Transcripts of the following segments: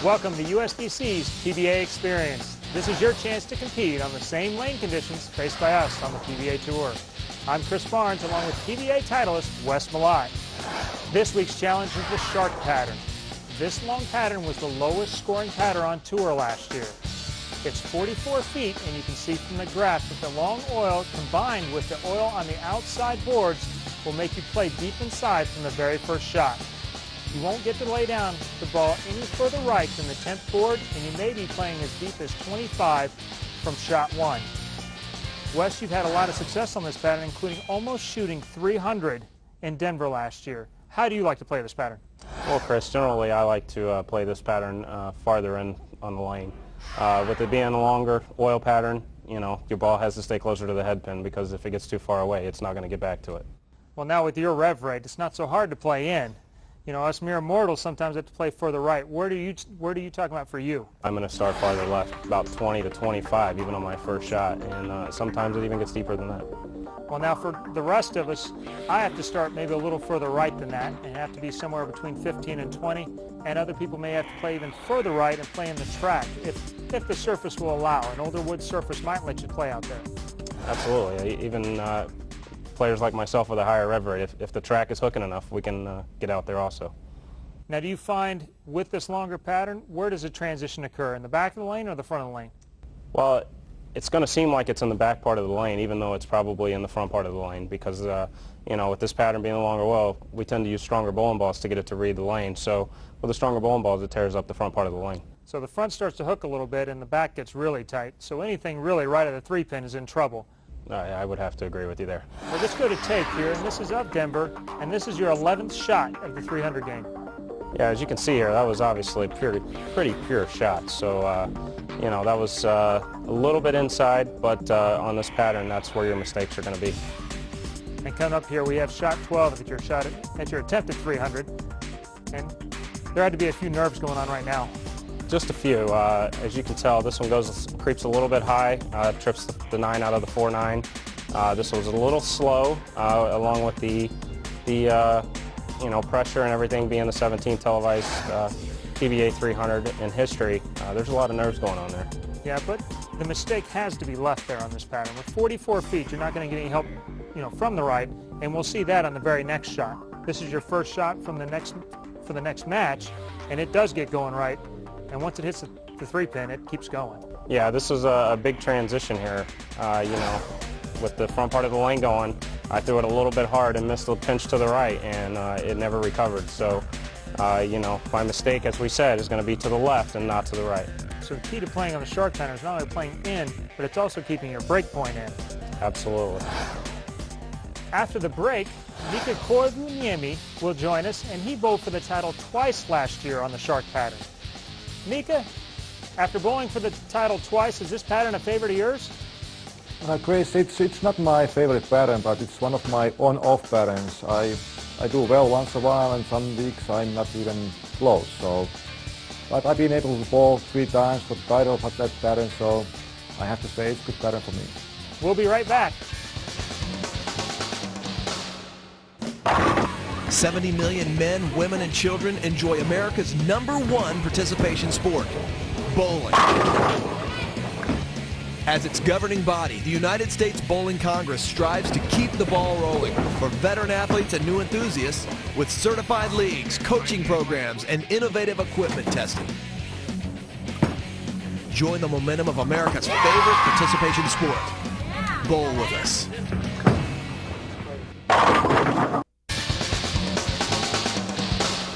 Welcome to USBC's PBA Experience. This is your chance to compete on the same lane conditions faced by us on the PBA Tour. I'm Chris Barnes along with PBA titleist Wes Malai. This week's challenge is the Shark pattern. This long pattern was the lowest scoring pattern on tour last year. It's 44 feet, and you can see from the graph that the long oil combined with the oil on the outside boards will make you play deep inside from the very first shot. You won't get to lay down the ball any further right than the 10th board, and you may be playing as deep as 25 from shot 1. Wes, you've had a lot of success on this pattern, including almost shooting 300 in Denver last year. How do you like to play this pattern? Well, Chris, generally I like to play this pattern farther in on the lane. With it being a longer oil pattern, you know, your ball has to stay closer to the head pin, because if it gets too far away, it's not going to get back to it. Well, now with your rev rate, it's not so hard to play in. You know, us mere mortals sometimes have to play further right. Where do you talking about for you? I'm going to start farther left, about 20 to 25, even on my first shot, and sometimes it even gets deeper than that. Well, now for the rest of us, I have to start maybe a little further right than that, and have to be somewhere between 15 and 20, and other people may have to play even further right and play in the track, if the surface will allow. An older wood surface might let you play out there. Absolutely. Even players like myself with a higher rev rate, if the track is hooking enough, we can get out there also. Now, do you find with this longer pattern, where does the transition occur, in the back of the lane or the front of the lane? Well, it's going to seem like it's in the back part of the lane, even though it's probably in the front part of the lane, because you know, with this pattern being a longer well, we tend to use stronger bowling balls to get it to read the lane. So with the stronger bowling balls, it tears up the front part of the lane. So the front starts to hook a little bit and the back gets really tight. So anything really right at the 3-pin is in trouble. I would have to agree with you there. Well, let's go to tape here, and this is of Denver, and this is your 11th shot of the 300 game. Yeah, as you can see here, that was obviously pretty pure shot. So, you know, that was a little bit inside, but on this pattern, that's where your mistakes are going to be. And coming up here, we have shot 12 at your attempted 300, and there had to be a few nerves going on right now. Just a few. As you can tell, this one creeps a little bit high, trips the 9 out of the 4-9. This was a little slow, along with the you know, pressure and everything being the 17th televised PBA 300 in history. There's a lot of nerves going on there. Yeah, but the mistake has to be left there on this pattern. With 44 feet, you're not going to get any help, you know, from the right, and we'll see that on the very next shot. This is your first shot from the next match, and it does get going right. And once it hits the 3-pin, it keeps going. Yeah, this is a big transition here. You know, with the front part of the lane going, I threw it a little bit hard and missed the pinch to the right, and it never recovered. So, you know, my mistake, as we said, is going to be to the left and not to the right. So the key to playing on the Shark pattern is not only playing in, but it's also keeping your break point in. Absolutely. After the break, Mika Koivuniemi will join us, and he bowled for the title twice last year on the Shark pattern. Mika, after bowling for the title twice, is this pattern a favorite of yours? Chris, it's not my favorite pattern, but it's one of my on-off patterns. I do well once in a while, and some weeks I'm not even close. So, but I've been able to bowl 3 times for the title of that pattern, so I have to say it's a good pattern for me. We'll be right back. 70 million men, women, and children enjoy America's #1 participation sport, bowling. As its governing body, the United States Bowling Congress strives to keep the ball rolling for veteran athletes and new enthusiasts with certified leagues, coaching programs, and innovative equipment testing. Join the momentum of America's favorite participation sport. Bowl with us.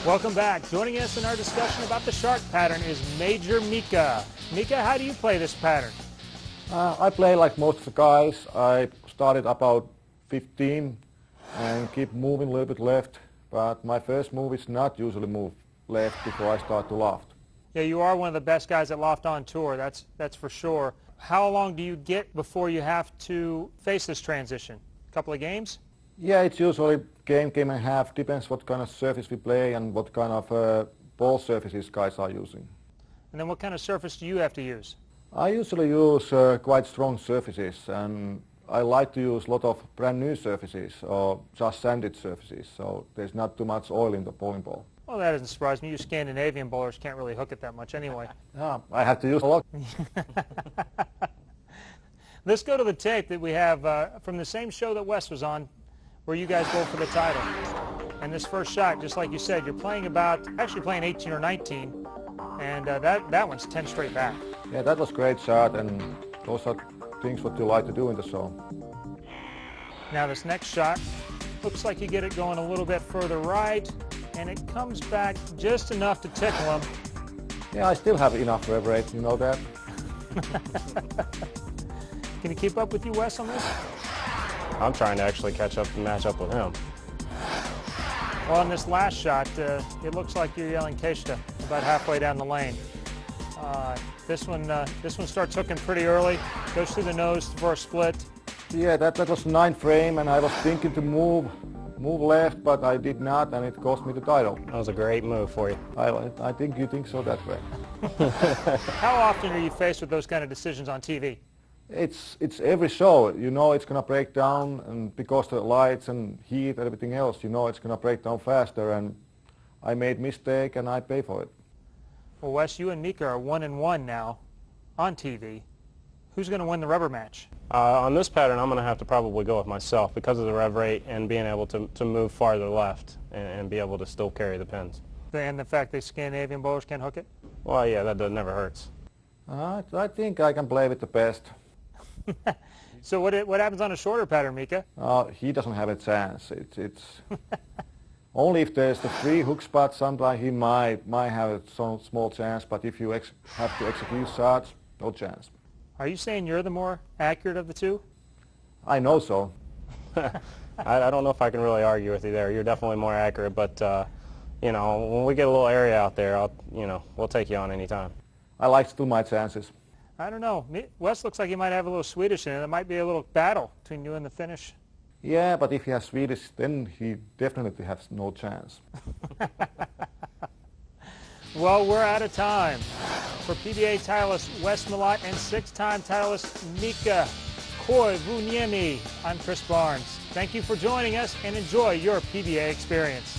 Welcome back. Joining us in our discussion about the Shark pattern is Major Mika. Mika, how do you play this pattern? I play like most of the guys. I started about 15 and keep moving a little bit left, but my first move is not usually move left before I start to loft. Yeah, you are one of the best guys at loft on tour, that's for sure. How long do you get before you have to face this transition? A couple of games? Yeah, it's usually game and a half. Depends what kind of surface we play and what kind of ball surfaces guys are using. And then what kind of surface do you have to use? I usually use quite strong surfaces, and I like to use a lot of brand new surfaces or just sanded surfaces, so there's not too much oil in the bowling ball. Well, that doesn't surprise me. You Scandinavian bowlers can't really hook it that much anyway. I have to use a lot. Let's go to the tape that we have from the same show that Wes was on, where you guys bowled for the title. And this first shot, just like you said, you're playing actually playing 18 or 19, and that one's 10 straight back. Yeah, that was a great shot, and those are things what you like to do in the show. Now this next shot, looks like you get it going a little bit further right, and it comes back just enough to tickle him. Yeah, I still have enough rev rate, you know that. Can he keep up with you, Wes, on this? I'm trying to actually catch up and match up with him. Well, in this last shot, it looks like you're yelling Keshta about halfway down the lane. This one starts hooking pretty early, goes through the nose for a split. Yeah, that was 9 frame, and I was thinking to move left, but I did not, and it cost me the title. That was a great move for you. I think you think so that way. How often are you faced with those kind of decisions on TV? It's every show. You know it's going to break down, and because the lights and heat and everything else, you know it's going to break down faster, and I made mistake and I pay for it. Well, Wes, you and Mika are 1-1 now on TV. Who's going to win the rubber match? On this pattern, I'm going to have to probably go with myself because of the rev rate and being able to move farther left and be able to still carry the pins. And the fact that Scandinavian bowlers can't hook it? Well, yeah, that never hurts. I think I can play with the best. So what happens on a shorter pattern, Mika? He doesn't have a chance. It's only if there's the free hook spot, sometimes he might have some small chance, but if you have to execute shots, no chance. Are you saying you're the more accurate of the two? I know so. I don't know if I can really argue with you there. You're definitely more accurate, but you know, when we get a little area out there, we'll take you on anytime. I like to do my chances. I don't know. Wes looks like he might have a little Swedish in it. There might be a little battle between you and the Finnish. Yeah, but if he has Swedish, then he definitely has no chance. Well, we're out of time. For PBA titleist Wes Malott and 6-time titleist Mika Koivuniemi, I'm Chris Barnes. Thank you for joining us and enjoy your PBA experience.